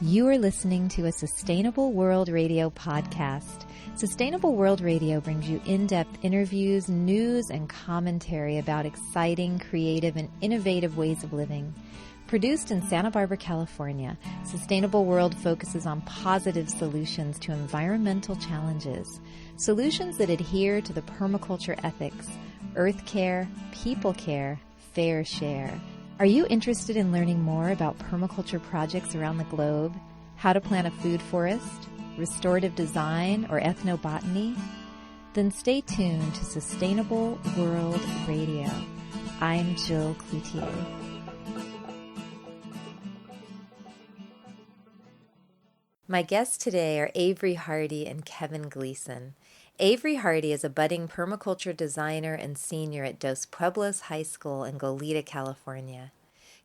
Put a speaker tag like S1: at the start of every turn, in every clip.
S1: You are listening to a Sustainable World Radio podcast. Sustainable World Radio brings you in-depth interviews, news, and commentary about exciting, creative, and innovative ways of living. Produced in Santa Barbara, California, Sustainable World focuses on positive solutions to environmental challenges, solutions that adhere to the permaculture ethics, earth care, people care, fair share. Are you interested in learning more about permaculture projects around the globe, how to plant a food forest, restorative design, or ethnobotany? Then stay tuned to Sustainable World Radio. I'm Jill Cloutier. My guests today are Avery Hardy and Kevin Gleason. Avery Hardy is a budding permaculture designer and senior at Dos Pueblos High School in Goleta, California.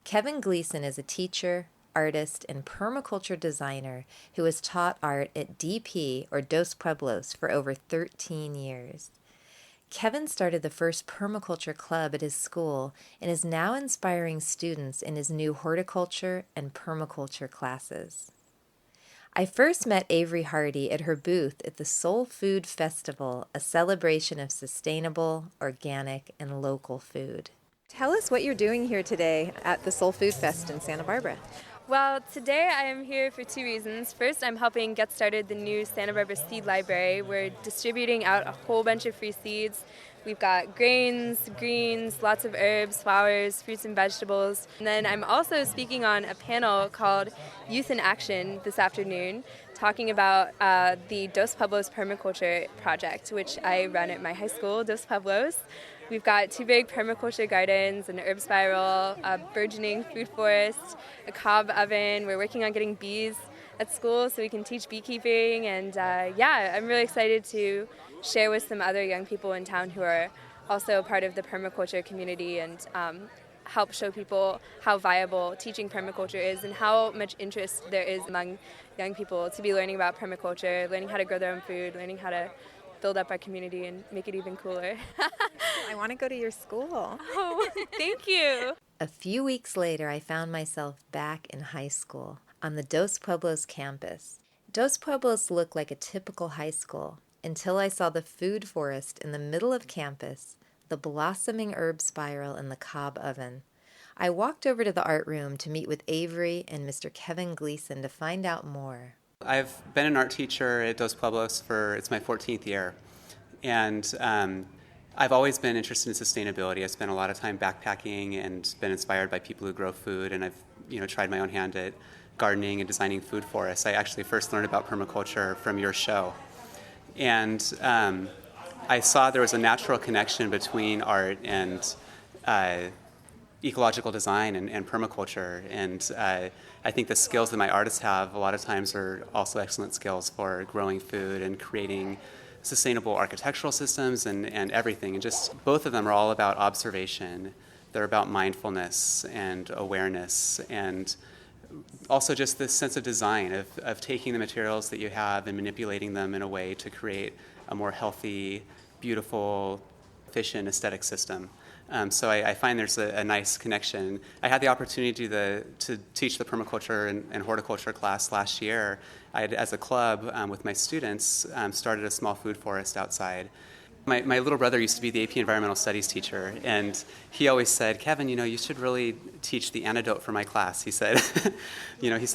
S1: Kevin Gleason is a teacher, artist, and permaculture designer who has taught art at DP, or Dos Pueblos, for over 13 years. Kevin started the first permaculture club at his school and is now inspiring students in his new horticulture and permaculture classes. I first met Avery Hardy at her booth at the Soul Food Festival, a celebration of sustainable, organic, and local food. Tell us what you're doing here today at the Soul Food Fest in Santa Barbara.
S2: Well, today I am here for two reasons. First, I'm helping get started the new Santa Barbara Seed Library. We're distributing out a whole bunch of free seeds. We've got grains, greens, lots of herbs, flowers, fruits and vegetables. And then I'm also speaking on a panel called Youth in Action this afternoon, talking about the Dos Pueblos Permaculture Project, which I run at my high school, Dos Pueblos. We've got two big permaculture gardens, an herb spiral, a burgeoning food forest, a cob oven. We're working on getting bees at school so we can teach beekeeping. And I'm really excited to share with some other young people in town who are also part of the permaculture community and help show people how viable teaching permaculture is and how much interest there is among young people to be learning about permaculture, learning how to grow their own food, learning how to build up our community and make it even cooler.
S1: I want to go to your school.
S2: Oh, thank you.
S1: A few weeks later, I found myself back in high school on the Dos Pueblos campus. Dos Pueblos looked like a typical high school until I saw the food forest in the middle of campus, the blossoming herb spiral, and the cob oven. I walked over to the art room to meet with Avery and Mr. Kevin Gleason to find out more.
S3: I've been an art teacher at Dos Pueblos it's my 14th year, and I've always been interested in sustainability. I spent a lot of time backpacking and been inspired by people who grow food, and I've tried my own hand at gardening and designing food forests. I actually first learned about permaculture from your show, and I saw there was a natural connection between art and ecological design and permaculture, and I think the skills that my artists have a lot of times are also excellent skills for growing food and creating sustainable architectural systems and everything. And just both of them are all about observation. They're about mindfulness and awareness and also just this sense of design, of taking the materials that you have and manipulating them in a way to create a more healthy, beautiful, efficient aesthetic system. So I find there's a nice connection. I had the opportunity to teach the permaculture and horticulture class last year. I had, as a club with my students, started a small food forest outside. My little brother used to be the AP Environmental Studies teacher, and he always said, "Kevin, you should really teach the antidote for my class." He said,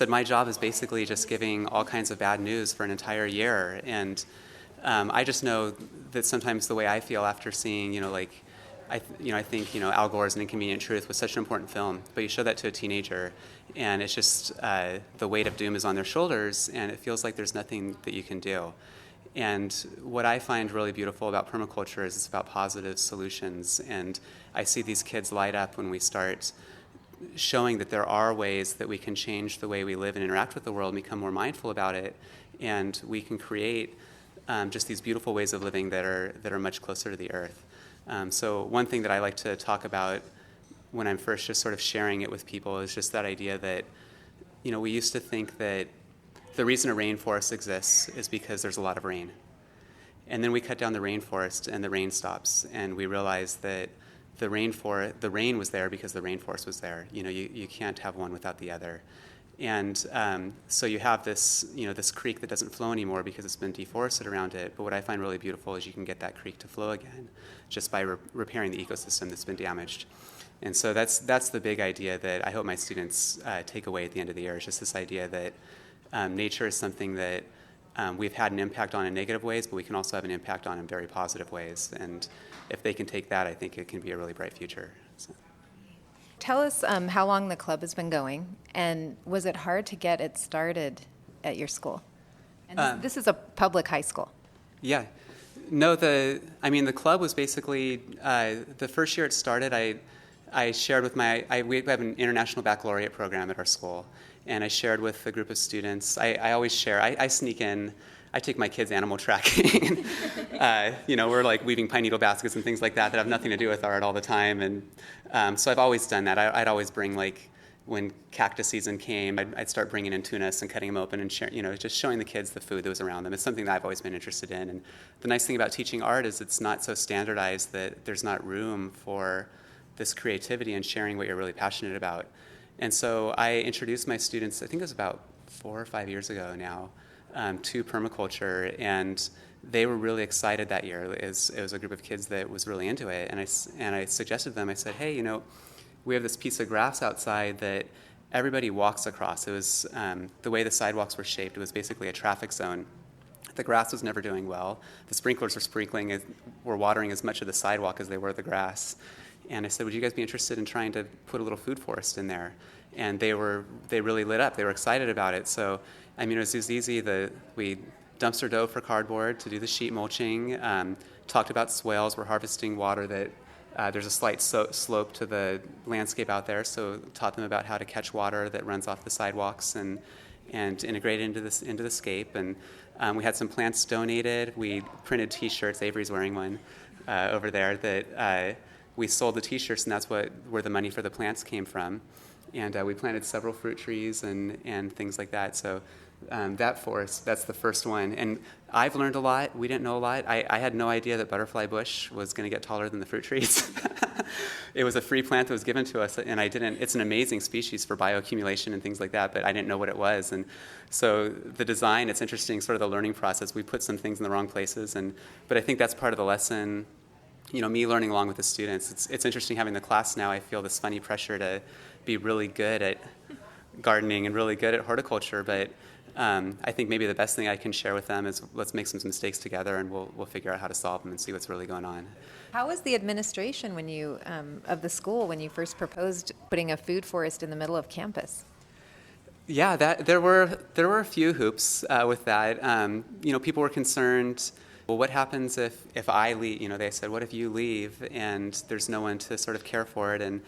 S3: my job is basically just giving all kinds of bad news for an entire year, and I just know that sometimes the way I feel after seeing, I think Al Gore's An Inconvenient Truth was such an important film, but you show that to a teenager, and it's just the weight of doom is on their shoulders, and it feels like there's nothing that you can do. And what I find really beautiful about permaculture is it's about positive solutions, and I see these kids light up when we start showing that there are ways that we can change the way we live and interact with the world and become more mindful about it, and we can create just these beautiful ways of living that are much closer to the earth. So one thing that I like to talk about when I'm first just sort of sharing it with people is just that idea that, we used to think that the reason a rainforest exists is because there's a lot of rain. And then we cut down the rainforest and the rain stops, and we realize that the rain was there because the rainforest was there. You can't have one without the other. And so you have this, this creek that doesn't flow anymore because it's been deforested around it. But what I find really beautiful is you can get that creek to flow again just by repairing the ecosystem that's been damaged. And so that's the big idea that I hope my students take away at the end of the year, is just this idea that nature is something that we've had an impact on in negative ways, but we can also have an impact on in very positive ways. And if they can take that, I think it can be a really bright future. So.
S1: Tell us how long the club has been going, and was it hard to get it started at your school? And this is a public high school.
S3: Yeah. No, the club was basically, the first year it started, I shared with we have an international baccalaureate program at our school, and I shared with a group of students. I always share, I sneak in, I take my kids animal tracking. We're like weaving pine needle baskets and things like that have nothing to do with art all the time. And so I've always done that. I'd always bring, like, when cactus season came, I'd start bringing in tunas and cutting them open and just showing the kids the food that was around them. It's something that I've always been interested in. And the nice thing about teaching art is it's not so standardized that there's not room for this creativity and sharing what you're really passionate about. And so I introduced my students, I think it was about 4 or 5 years ago now, to permaculture, and they were really excited that year. It was a group of kids that was really into it, and I suggested to them, I said, hey, we have this piece of grass outside that everybody walks across. It was the way the sidewalks were shaped, it was basically a traffic zone. The grass was never doing well. The sprinklers were watering as much of the sidewalk as they were the grass. And I said, would you guys be interested in trying to put a little food forest in there? And they really lit up. They were excited about it. So, it was easy. We dumpster dove for cardboard to do the sheet mulching, talked about swales. We're harvesting water that there's a slight slope to the landscape out there, so taught them about how to catch water that runs off the sidewalks and integrate it into the scape. And we had some plants donated. We printed T-shirts. Avery's wearing one over there that we sold the T-shirts, and that's where the money for the plants came from. And we planted several fruit trees and things like that. So that forest, that's the first one. And I've learned a lot. We didn't know a lot. I had no idea that butterfly bush was going to get taller than the fruit trees. It was a free plant that was given to us, and it's an amazing species for bioaccumulation and things like that, but I didn't know what it was. And so the design, it's interesting, sort of the learning process. We put some things in the wrong places, but I think that's part of the lesson. Me learning along with the students. It's interesting having the class now. I feel this funny pressure to be really good at gardening and really good at horticulture, but I think maybe the best thing I can share with them is let's make some mistakes together, and we'll figure out how to solve them and see what's really going on.
S1: How was the administration of the school when you first proposed putting a food forest in the middle of campus?
S3: Yeah, there were a few hoops with that. People were concerned. Well, what happens if I leave? They said, what if you leave and there's no one to sort of care for it? And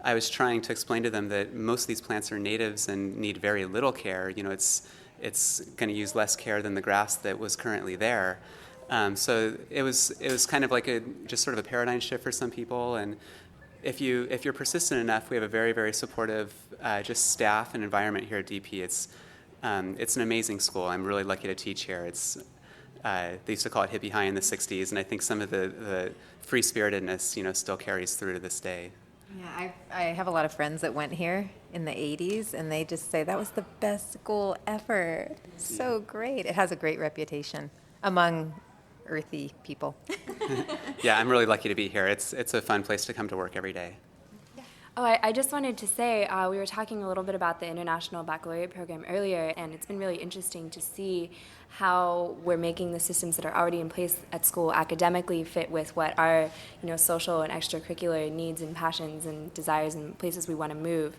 S3: I was trying to explain to them that most of these plants are natives and need very little care. It's going to use less care than the grass that was currently there. So it was kind of like just sort of a paradigm shift for some people. And if you're persistent enough, we have a very, very supportive just staff and environment here at DP. It's an amazing school. I'm really lucky to teach here. They used to call it hippie high in the 60s, and I think some of the free-spiritedness, still carries through to this day.
S1: Yeah, I have a lot of friends that went here in the 80s, and they just say that was the best school ever. So great. It has a great reputation among earthy people.
S3: Yeah, I'm really lucky to be here. It's a fun place to come to work every day.
S2: Oh, I just wanted to say, we were talking a little bit about the International Baccalaureate program earlier, and it's been really interesting to see how we're making the systems that are already in place at school academically fit with what our, social and extracurricular needs and passions and desires and places we want to move.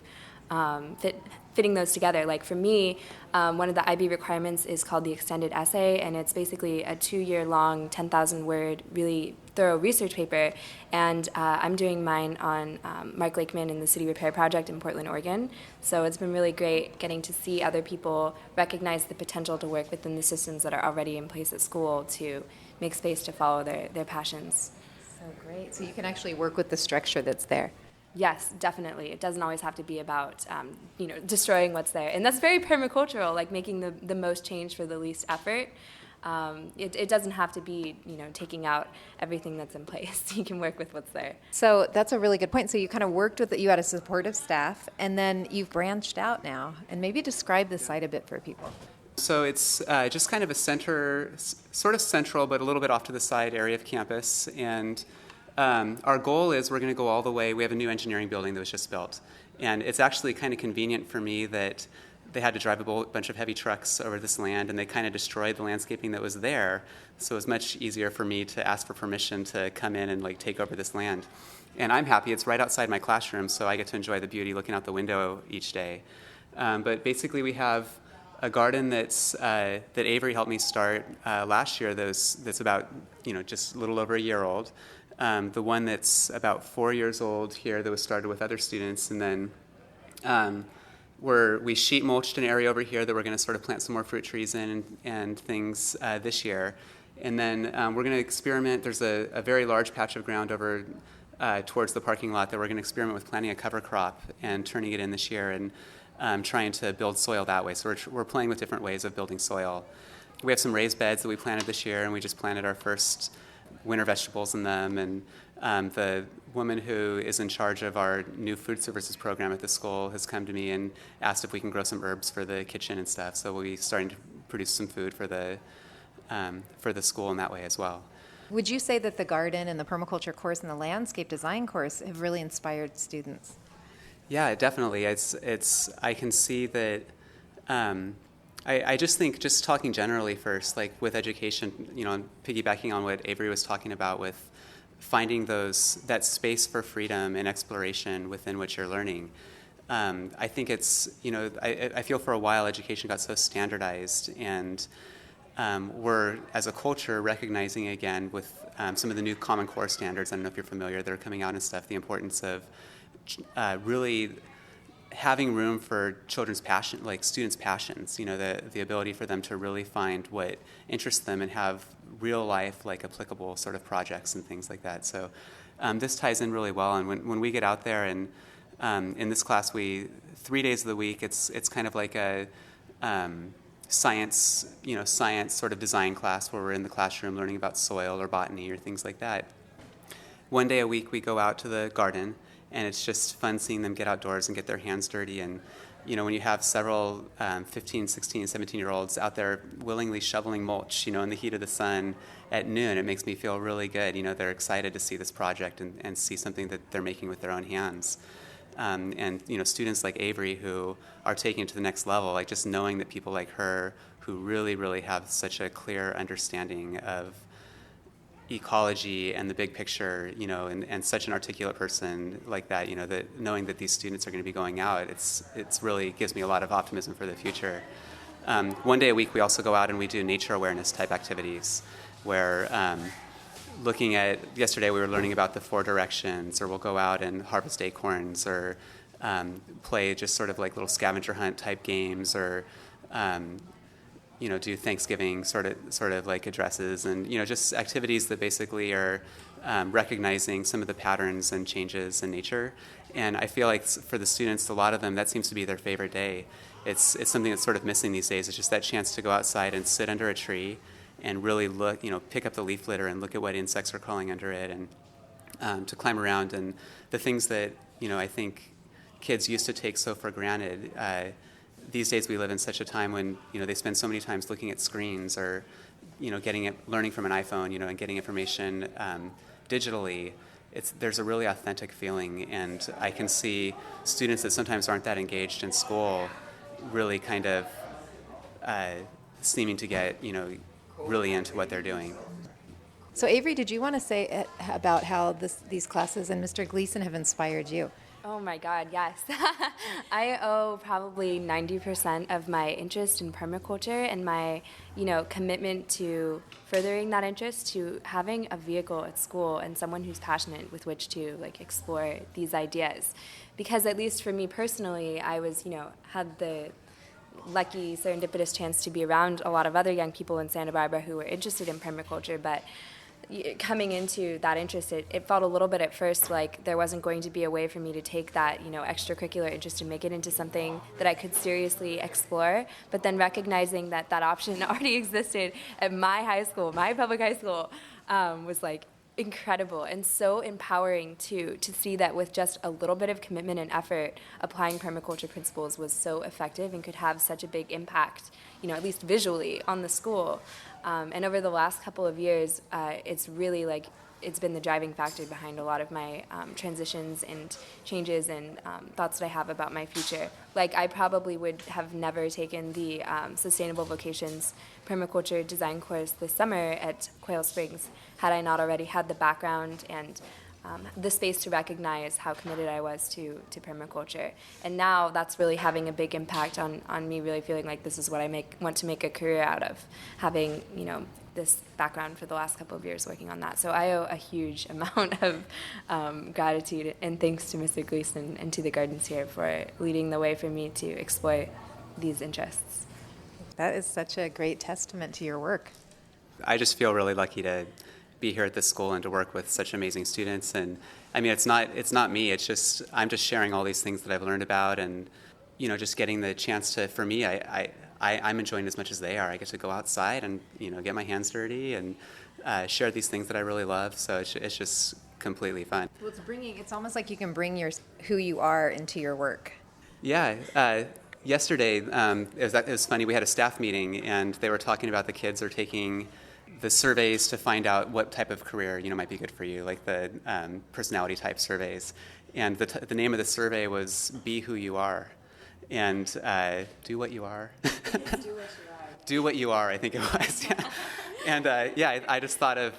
S2: Fitting those together. Like for me, one of the IB requirements is called the extended essay, and it's basically a 2-year-long, 10,000-word, really thorough research paper. And I'm doing mine on Mark Lakeman and the City Repair Project in Portland, Oregon. So it's been really great getting to see other people recognize the potential to work within the systems that are already in place at school to make space to follow their passions.
S1: So great. So you can actually work with the structure that's there.
S2: Yes, definitely. It doesn't always have to be about, destroying what's there. And that's very permacultural, like making the most change for the least effort. It doesn't have to be, taking out everything that's in place. You can work with what's there.
S1: So that's a really good point. So you kind of worked with you had a supportive staff, and then you've branched out now. And maybe describe the site a bit for people.
S3: So it's just kind of a sort of central, but a little bit off to the side area of campus. And our goal is we're going to go all the way. We have a new engineering building that was just built. And it's actually kind of convenient for me that they had to drive a bunch of heavy trucks over this land, and they kind of destroyed the landscaping that was there. So it was much easier for me to ask for permission to come in and take over this land. And I'm happy. It's right outside my classroom, so I get to enjoy the beauty looking out the window each day. But basically we have a garden that Avery helped me start last year that's about just a little over a year old. The one that's about 4 years old here that was started with other students, and then we sheet mulched an area over here that we're going to sort of plant some more fruit trees in and things this year. And then we're going to experiment. There's a very large patch of ground over towards the parking lot that we're going to experiment with planting a cover crop and turning it in this year and trying to build soil that way. So we're playing with different ways of building soil. We have some raised beds that we planted this year, and we just planted our first winter vegetables in them. And the woman who is in charge of our new food services program at the school has come to me and asked if we can grow some herbs for the kitchen and stuff. So we'll be starting to produce some food for the school in that way as well.
S1: Would you say that the garden and the permaculture course and the landscape design course have really inspired students?
S3: Yeah, definitely. I can see that. I just think, just talking generally first, with education, piggybacking on what Avery was talking about with finding that space for freedom and exploration within what you're learning. I think it's, I feel for a while education got so standardized, and we're, as a culture, recognizing again with some of the new Common Core standards, I don't know if you're familiar, that are coming out and stuff, the importance of really having room for children's passion, students' passions, the ability for them to really find what interests them and have real life, applicable sort of projects and things like that. So this ties in really well. And when we get out there and in this class, 3 days of the week, it's kind of like a science sort of design class where we're in the classroom learning about soil or botany or things like that. 1 day a week, we go out to the garden, and it's just fun seeing them get outdoors and get their hands dirty. And, when you have several 15, 16, 17-year-olds out there willingly shoveling mulch, in the heat of the sun at noon, it makes me feel really good. They're excited to see this project and see something that they're making with their own hands. And, students like Avery who are taking it to the next level, just knowing that people like her who really, really have such a clear understanding of ecology and the big picture, and such an articulate person like that, that knowing that these students are going to be going out, it's really gives me a lot of optimism for the future. 1 day a week, we also go out and we do nature awareness type activities where yesterday we were learning about the 4 directions, or we'll go out and harvest acorns, or play just sort of little scavenger hunt type games, or do Thanksgiving sort of addresses, and just activities that basically are recognizing some of the patterns and changes in nature. And I feel for the students, a lot of them, that seems to be their favorite day. It's something that's sort of missing these days. It's just that chance to go outside and sit under a tree and really look, pick up the leaf litter and look at what insects are crawling under it, and to climb around, and the things that I think kids used to take so for granted. These days we live in such a time when they spend so many times looking at screens, or learning from an iPhone, and getting information digitally. There's a really authentic feeling, and I can see students that sometimes aren't that engaged in school really kind of seeming to get really into what they're doing.
S1: So Avery, did you want to say about how these classes and Mr. Gleason have inspired you?
S2: Oh my God, yes. I owe probably 90% of my interest in permaculture and my, commitment to furthering that interest to having a vehicle at school and someone who's passionate with which to explore these ideas. Because at least for me personally, I was, had the lucky serendipitous chance to be around a lot of other young people in Santa Barbara who were interested in permaculture, but coming into that interest, it felt a little bit at first like there wasn't going to be a way for me to take that, extracurricular interest and make it into something that I could seriously explore. But then recognizing that that option already existed at my high school, my public high school, was like incredible and so empowering to see that with just a little bit of commitment and effort, applying permaculture principles was so effective and could have such a big impact, at least visually, on the school. And over the last couple of years, it's really it's been the driving factor behind a lot of my transitions and changes and thoughts that I have about my future. I probably would have never taken the Sustainable Vocations Permaculture Design Course this summer at Quail Springs had I not already had the background and the space to recognize how committed I was to permaculture. And now that's really having a big impact on me really feeling like this is what I want to make a career out of, having, this background for the last couple of years working on that. So I owe a huge amount of gratitude and thanks to Mr. Gleason and to the gardens here for leading the way for me to explore these interests.
S1: That is such a great testament to your work.
S3: I just feel really lucky to be here at this school and to work with such amazing students. And I mean, it's not me. It's just I'm just sharing all these things that I've learned about, and just getting the chance to. For me, I'm enjoying it as much as they are. I get to go outside and get my hands dirty and share these things that I really love. So it's just completely fun.
S1: Well, it's almost like you can bring who you are into your work.
S3: Yeah. Yesterday, it was funny. We had a staff meeting, and they were talking about the kids are taking the surveys to find out what type of career might be good for you, like the personality type surveys. And the name of the survey was "Be Who You Are," and do what you are. Do what you are. I think it was. Yeah. And I just thought of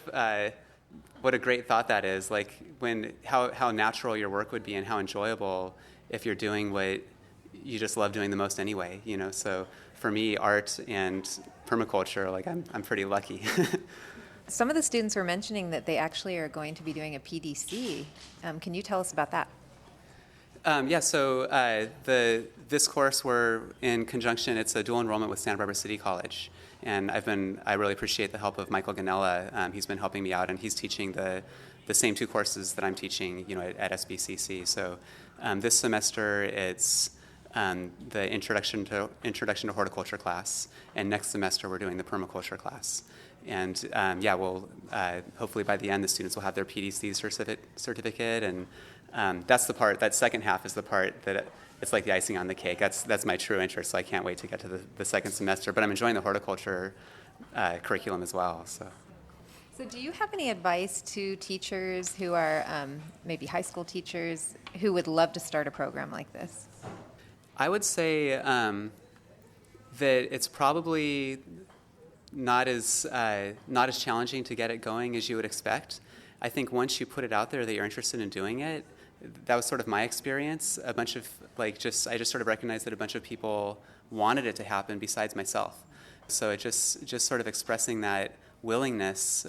S3: what a great thought that is. Like how natural your work would be and how enjoyable if you're doing what you just love doing the most anyway. So for me, art and permaculture, I'm pretty lucky.
S1: Some of the students were mentioning that they actually are going to be doing a PDC. Can you tell us about that?
S3: So this course we're in conjunction. It's a dual enrollment with Santa Barbara City College, and I really appreciate the help of Michael Ganella. He's been helping me out, and he's teaching the same two courses that I'm teaching, at SBCC. So this semester it's the introduction to horticulture class, and next semester we're doing the permaculture class. And we'll hopefully by the end the students will have their PDC certificate, and that's the part. That second half is the part that it's like the icing on the cake. That's my true interest. So I can't wait to get to the second semester. But I'm enjoying the horticulture curriculum as well. So
S1: do you have any advice to teachers who are maybe high school teachers who would love to start a program like this?
S3: I would say that it's probably not as challenging to get it going as you would expect. I think once you put it out there that you're interested in doing it, that was sort of my experience. I just sort of recognized that a bunch of people wanted it to happen besides myself. So it just sort of expressing that willingness,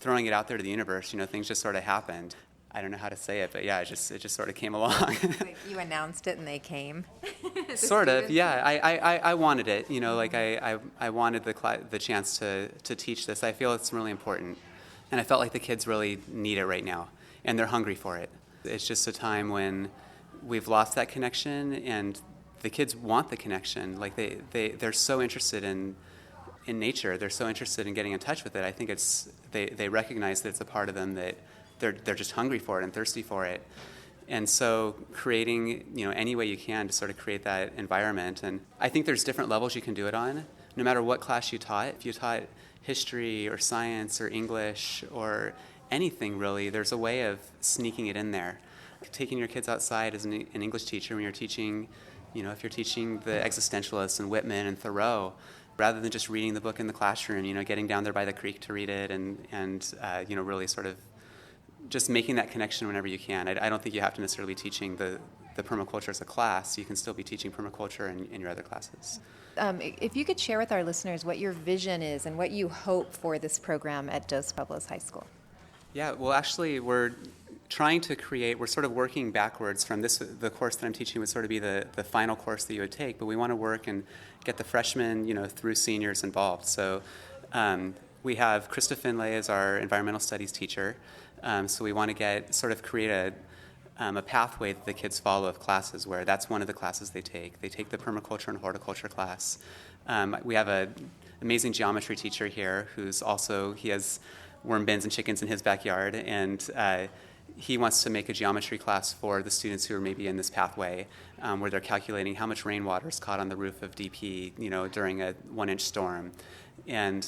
S3: throwing it out there to the universe. Things just sort of happened. I don't know how to say it, but yeah, it just sort of came along.
S1: Like you announced it and they came.
S3: Sort of, yeah. I wanted it. I wanted the chance to teach this. I feel it's really important, and I felt like the kids really need it right now, and they're hungry for it. It's just a time when we've lost that connection, and the kids want the connection. Like they're so interested in nature. They're so interested in getting in touch with it. I think they recognize that it's a part of them that. They're just hungry for it and thirsty for it. And so creating, any way you can to sort of create that environment. And I think there's different levels you can do it on. No matter what class you taught, if you taught history or science or English or anything really, there's a way of sneaking it in there. Taking your kids outside as an English teacher when you're teaching, if you're teaching the existentialists and Whitman and Thoreau, rather than just reading the book in the classroom, getting down there by the creek to read it and really sort of just making that connection whenever you can. I don't think you have to necessarily be teaching the permaculture as a class. You can still be teaching permaculture in your other classes.
S1: If you could share with our listeners what your vision is and what you hope for this program at Dos Pueblos High School.
S3: Yeah, well, actually, we're sort of working backwards from this. The course that I'm teaching would sort of be the final course that you would take, but we want to work and get the freshmen, through seniors involved. So We have Krista Finlay as our environmental studies teacher. So we want to create a pathway that the kids follow of classes where that's one of the classes they take. They take the permaculture and horticulture class. We have an amazing geometry teacher here he has worm bins and chickens in his backyard, and he wants to make a geometry class for the students who are maybe in this pathway, where they're calculating how much rainwater is caught on the roof of DP, during a 1-inch storm. And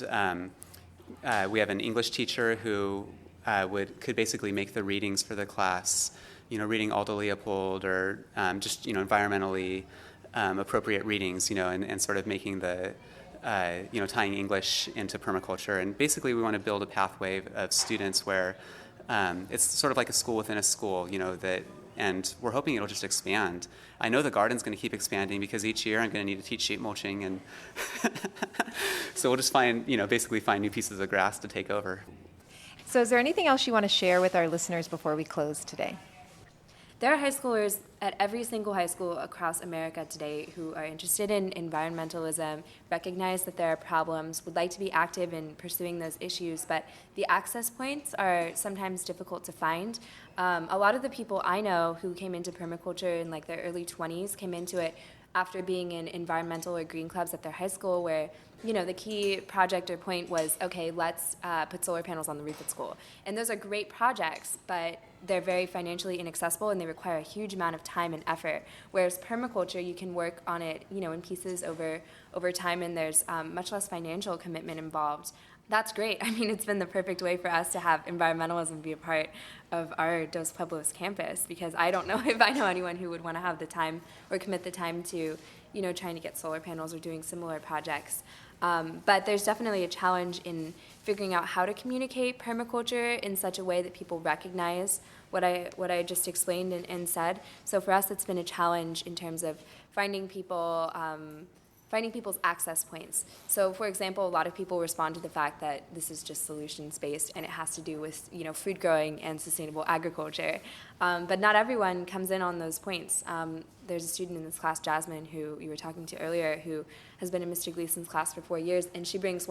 S3: we have an English teacher who could basically make the readings for the class, reading Aldo Leopold or just environmentally appropriate readings, and sort of making the tying English into permaculture. And basically, we want to build a pathway of students where it's sort of like a school within a school, and we're hoping it'll just expand. I know the garden's going to keep expanding because each year I'm going to need to teach sheet mulching, and so we'll just basically find new pieces of grass to take over.
S1: So is there anything else you want to share with our listeners before we close today?
S2: There are high schoolers at every single high school across America today who are interested in environmentalism, recognize that there are problems, would like to be active in pursuing those issues, but the access points are sometimes difficult to find. A lot of the people I know who came into permaculture in their early 20s came into it after being in environmental or green clubs at their high school where the key project or point was, okay, let's put solar panels on the roof at school. And those are great projects, but they're very financially inaccessible and they require a huge amount of time and effort. Whereas permaculture, you can work on it, in pieces over time, and there's much less financial commitment involved. That's great. I mean, it's been the perfect way for us to have environmentalism be a part of our Dos Pueblos campus, because I don't know if I know anyone who would want to have the time or commit the time to, trying to get solar panels or doing similar projects. But there's definitely a challenge in figuring out how to communicate permaculture in such a way that people recognize what I just explained and said. So for us, it's been a challenge in terms of finding people's access points. So for example, a lot of people respond to the fact that this is just solutions-based and it has to do with food growing and sustainable agriculture. But not everyone comes in on those points. There's a student in this class, Jasmine, who you were talking to earlier, who has been in Mr. Gleason's class for 4 years, and she brings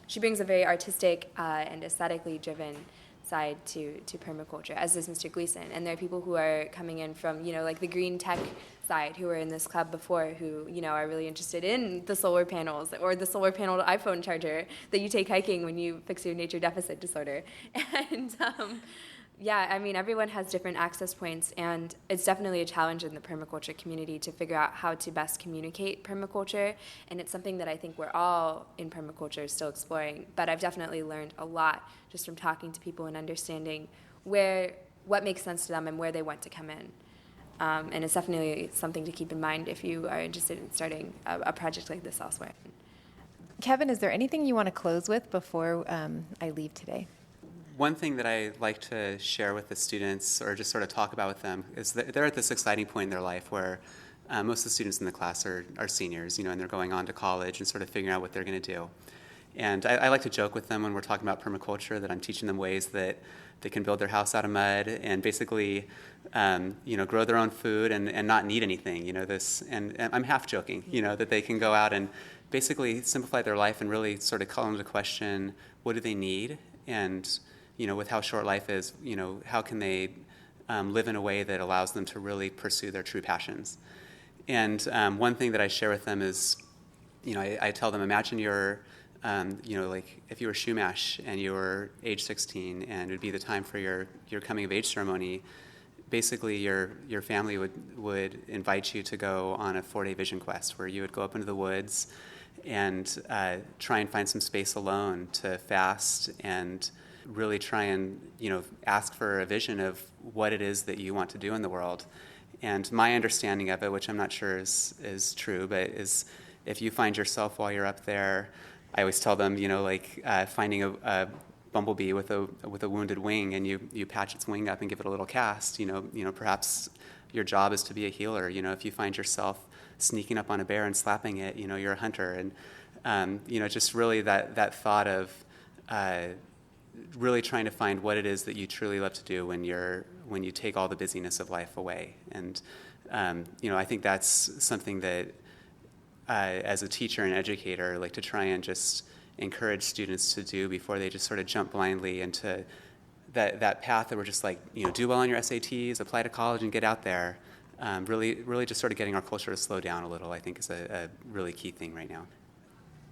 S2: she brings a very artistic and aesthetically driven side to permaculture, as does Mr. Gleason. And there are people who are coming in from, the green tech side who were in this club before who, are really interested in the solar panels or the solar panel iPhone charger that you take hiking when you fix your nature deficit disorder. And everyone has different access points, and it's definitely a challenge in the permaculture community to figure out how to best communicate permaculture, and it's something that I think we're all in permaculture still exploring, but I've definitely learned a lot just from talking to people and understanding what makes sense to them and where they want to come in. And it's definitely something to keep in mind if you are interested in starting a project like this elsewhere.
S1: Kevin, is there anything you want to close with before I leave today?
S3: One thing that I like to share with the students or just sort of talk about with them is that they're at this exciting point in their life where most of the students in the class are seniors, and they're going on to college and sort of figuring out what they're going to do. And I like to joke with them when we're talking about permaculture that I'm teaching them ways that they can build their house out of mud and basically, grow their own food and not need anything, and I'm half joking, that they can go out and basically simplify their life and really sort of call into question, what do they need? And with how short life is, how can they live in a way that allows them to really pursue their true passions? And one thing that I share with them is, I tell them, imagine you're, if you were Shumash and you were age 16 and it would be the time for your coming of age ceremony, basically your family would invite you to go on a 4-day vision quest where you would go up into the woods and try and find some space alone to fast and really try and ask for a vision of what it is that you want to do in the world. And my understanding of it, which I'm not sure is true, but is if you find yourself while you're up there, I always tell them, finding a bumblebee with a wounded wing and you patch its wing up and give it a little cast, perhaps your job is to be a healer. If you find yourself sneaking up on a bear and slapping it, you're a hunter. And just really that thought of really trying to find what it is that you truly love to do when you take all the busyness of life away. And I think that's something that as a teacher and educator, like to try and just encourage students to do before they just sort of jump blindly into that path that we're just like, do well on your SATs, apply to college, and get out there. Really just sort of getting our culture to slow down a little, I think, is a really key thing right now.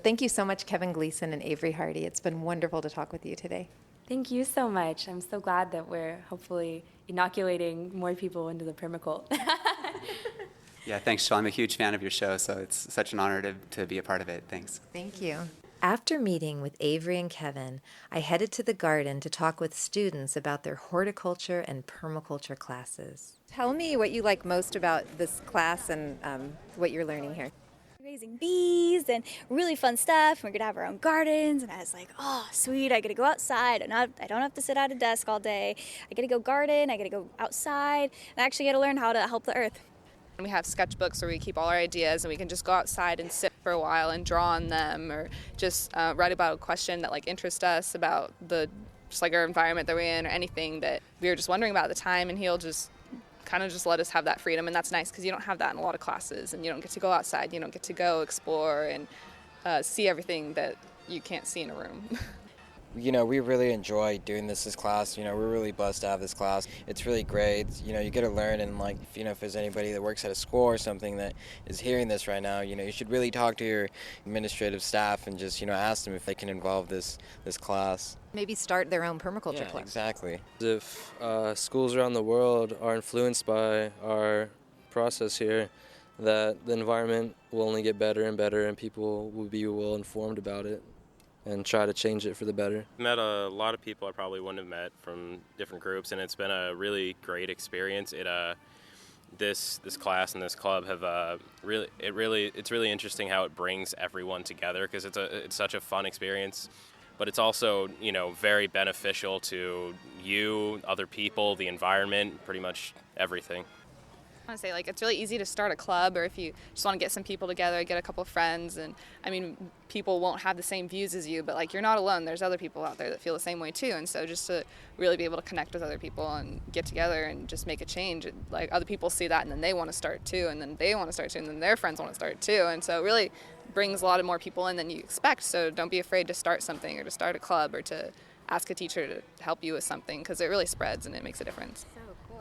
S1: Thank you so much, Kevin Gleason and Avery Hardy. It's been wonderful to talk with you today.
S2: Thank you so much. I'm so glad that we're hopefully inoculating more people into the permaculture.
S3: Yeah, thanks, Jill. I'm a huge fan of your show, so it's such an honor to be a part of it. Thanks.
S1: Thank you. After meeting with Avery and Kevin, I headed to the garden to talk with students about their horticulture and permaculture classes. Tell me what you like most about this class and what you're learning here.
S4: Raising bees and really fun stuff. We're going to have our own gardens. And I was like, oh, sweet. I get to go outside. I don't have to sit at a desk all day. I get to go garden. I get to go outside. And I actually get to learn how to help the earth.
S5: We have sketchbooks where we keep all our ideas and we can just go outside and sit for a while and draw on them, or just write about a question that interests us about just our environment that we're in, or anything that we were just wondering about at the time, and he'll just kind of just let us have that freedom. And that's nice because you don't have that in a lot of classes, and you don't get to go outside, you don't get to go explore and see everything that you can't see in a room.
S6: We really enjoy doing this class. We're really blessed to have this class. It's really great. You get to learn, and if there's anybody that works at a school or something that is hearing this right now, you should really talk to your administrative staff and just, ask them if they can involve this class.
S1: Maybe start their own permaculture club.
S6: Exactly.
S7: If schools around the world are influenced by our process here, that the environment will only get better and better, and people will be well informed about it and try to change it for the better.
S8: I've met a lot of people I probably wouldn't have met from different groups, and it's been a really great experience. This class and this club have it's really interesting how it brings everyone together, because it's such a fun experience. But it's also, very beneficial to you, other people, the environment, pretty much everything.
S5: I want to say, it's really easy to start a club, or if you just want to get some people together, get a couple of friends, and people won't have the same views as you, but you're not alone. There's other people out there that feel the same way too, and so just to really be able to connect with other people and get together and just make a change, other people see that and then they want to start too, and then they want to start too, and then their friends want to start too, and so it really brings a lot of more people in than you expect. So don't be afraid to start something, or to start a club, or to ask a teacher to help you with something, because it really spreads and it makes a difference.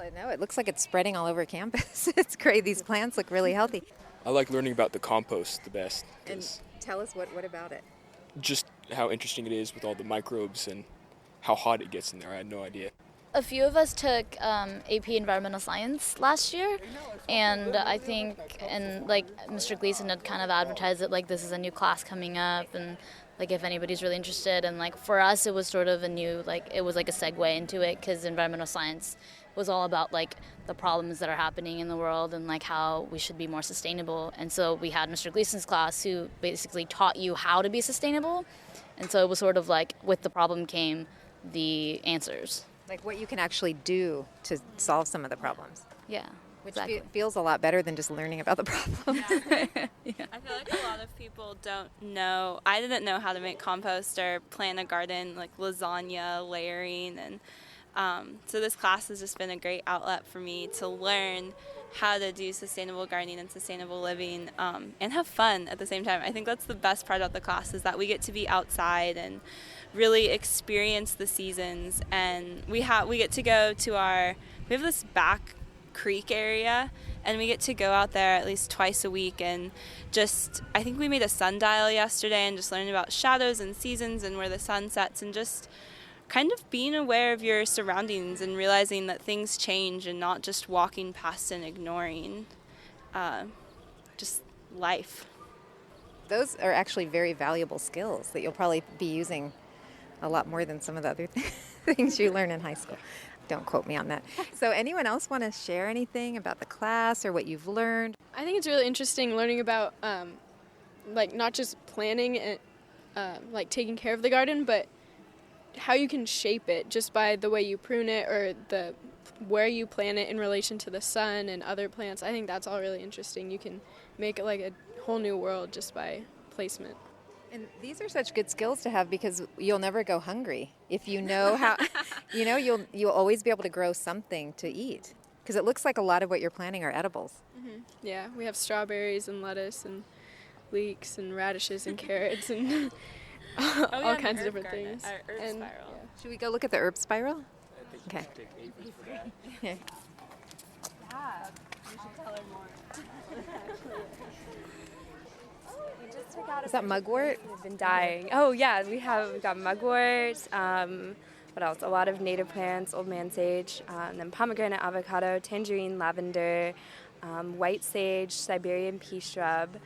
S1: I know. It looks like it's spreading all over campus. It's great. These plants look really healthy.
S9: I like learning about the compost the best.
S1: And tell us what about it?
S9: Just how interesting it is with all the microbes and how hot it gets in there. I had no idea.
S4: A few of us took AP Environmental Science last year, and I think, Mr. Gleason had kind of advertised it this is a new class coming up, and if anybody's really interested. And for us, it was sort of a new, it was a segue into it, because environmental science was all about the problems that are happening in the world and how we should be more sustainable. And so we had Mr. Gleason's class, who basically taught you how to be sustainable. And so it was sort of with the problem came the answers.
S1: What you can actually do to solve some of the problems.
S4: Yeah.
S1: Which
S4: exactly.
S1: Feels a lot better than just learning about the problem.
S10: Yeah. I feel like a lot of people don't know. I didn't know how to make compost or plant a garden, lasagna, layering, and so this class has just been a great outlet for me to learn how to do sustainable gardening and sustainable living, and have fun at the same time. I think that's the best part of the class, is that we get to be outside and really experience the seasons. And we get to go to we have this back creek area, and we get to go out there at least twice a week, and I think we made a sundial yesterday and just learned about shadows and seasons and where the sun sets, and just kind of being aware of your surroundings and realizing that things change, and not just walking past and ignoring just life.
S1: Those are actually very valuable skills that you'll probably be using a lot more than some of the other things you learn in high school. Don't quote me on that. So anyone else want to share anything about the class or what you've learned?
S11: I think it's really interesting learning about not just planning and taking care of the garden, but how you can shape it just by the way you prune it, or where you plant it in relation to the sun and other plants. I think that's all really interesting. You can make it a whole new world just by placement.
S1: And these are such good skills to have, because you'll never go hungry if you know how. You'll always be able to grow something to eat, because it looks like a lot of what you're planting are edibles.
S11: Mm-hmm. Yeah, we have strawberries and lettuce and leeks and radishes and carrots and all kinds of different things.
S10: Our herb spiral.
S1: Should we go look at the herb spiral? Okay.
S2: Yeah, you should tell her more.
S1: Is that mugwort?
S2: They've been dying. Oh yeah, we've got mugwort. What else? A lot of native plants, old man sage, then pomegranate, avocado, tangerine, lavender, white sage, Siberian pea shrub,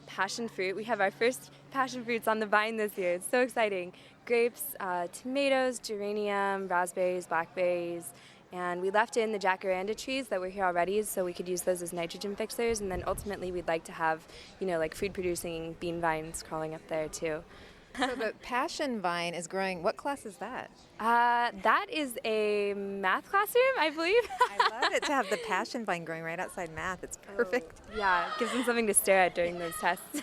S2: passion fruit. We have our first passion fruits on the vine this year. It's so exciting. Grapes, tomatoes, geranium, raspberries, blackberries. And we left in the jacaranda trees that were here already so we could use those as nitrogen fixers. And then ultimately we'd like to have, like food-producing bean vines crawling up there too.
S1: So the passion vine is growing. What class is that?
S2: That is a math classroom, I believe.
S1: I love it to have the passion vine growing right outside math. It's perfect.
S2: Yeah, gives them something to stare at during those tests.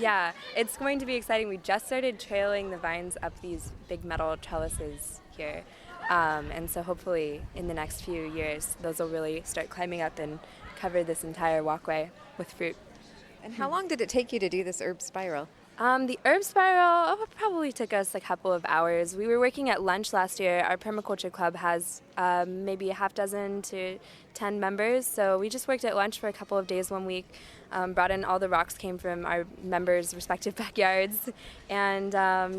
S2: Yeah, it's going to be exciting. We just started trailing the vines up these big metal trellises here. And so hopefully in the next few years, those will really start climbing up and cover this entire walkway with fruit.
S1: And how long did it take you to do this herb spiral?
S2: The herb spiral probably took us a couple of hours. We were working at lunch last year. Our Permaculture Club has maybe a half dozen to 10 members, so we just worked at lunch for a couple of days one week, brought in all the rocks came from our members' respective backyards, and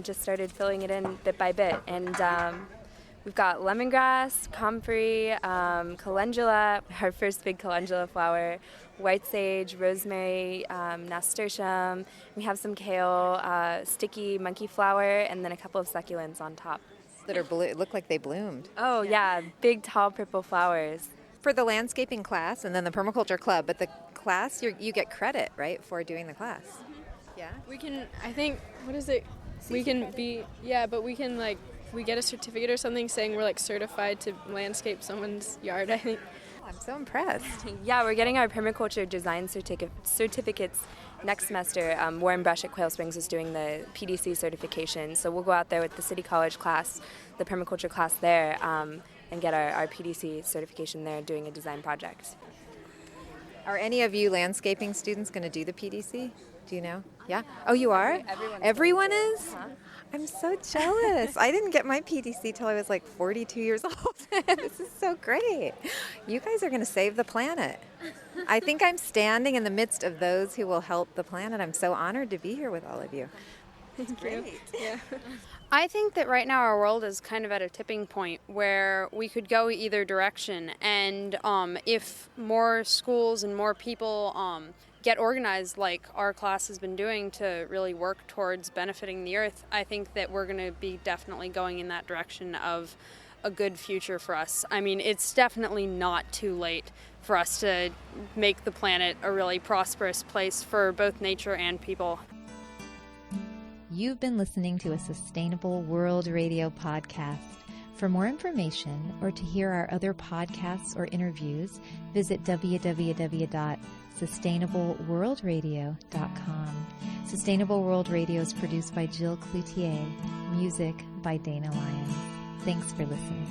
S2: just started filling it in bit by bit. And we've got lemongrass, comfrey, calendula, our first big calendula flower, white sage, rosemary, nasturtium. We have some kale, sticky monkey flower, and then a couple of succulents on top.
S1: That are look like they bloomed.
S2: Oh yeah, big tall purple flowers.
S1: For the landscaping class and then the permaculture club, but the class you get credit, right, for doing the class. Yeah.
S11: We can, I think, what is it? We can be, but we can we get a certificate or something saying we're certified to landscape someone's yard, I think.
S1: I'm so impressed.
S2: Yeah, we're getting our Permaculture Design certificates next semester. Warren Brush at Quail Springs is doing the PDC certification, so we'll go out there with the City College class, the permaculture class there, and get our PDC certification there doing a design project.
S1: Are any of you landscaping students going to do the PDC? Do you know? Yeah? Oh, you are? Everyone is? Uh-huh. I'm so jealous. I didn't get my PDC till I was 42 years old. This is so great. You guys are going to save the planet. I think I'm standing in the midst of those who will help the planet. I'm so honored to be here with all of you. It's great.
S11: Yeah.
S12: I think that right now our world is kind of at a tipping point where we could go either direction, and if more schools and more people get organized like our class has been doing to really work towards benefiting the earth, I think that we're going to be definitely going in that direction of a good future for us. I mean, it's definitely not too late for us to make the planet a really prosperous place for both nature and people.
S1: You've been listening to a Sustainable World Radio podcast. For more information or to hear our other podcasts or interviews, visit www.sustainableworldradio.com. Sustainable World Radio is produced by Jill Cloutier. Music by Dana Lyons. Thanks for listening.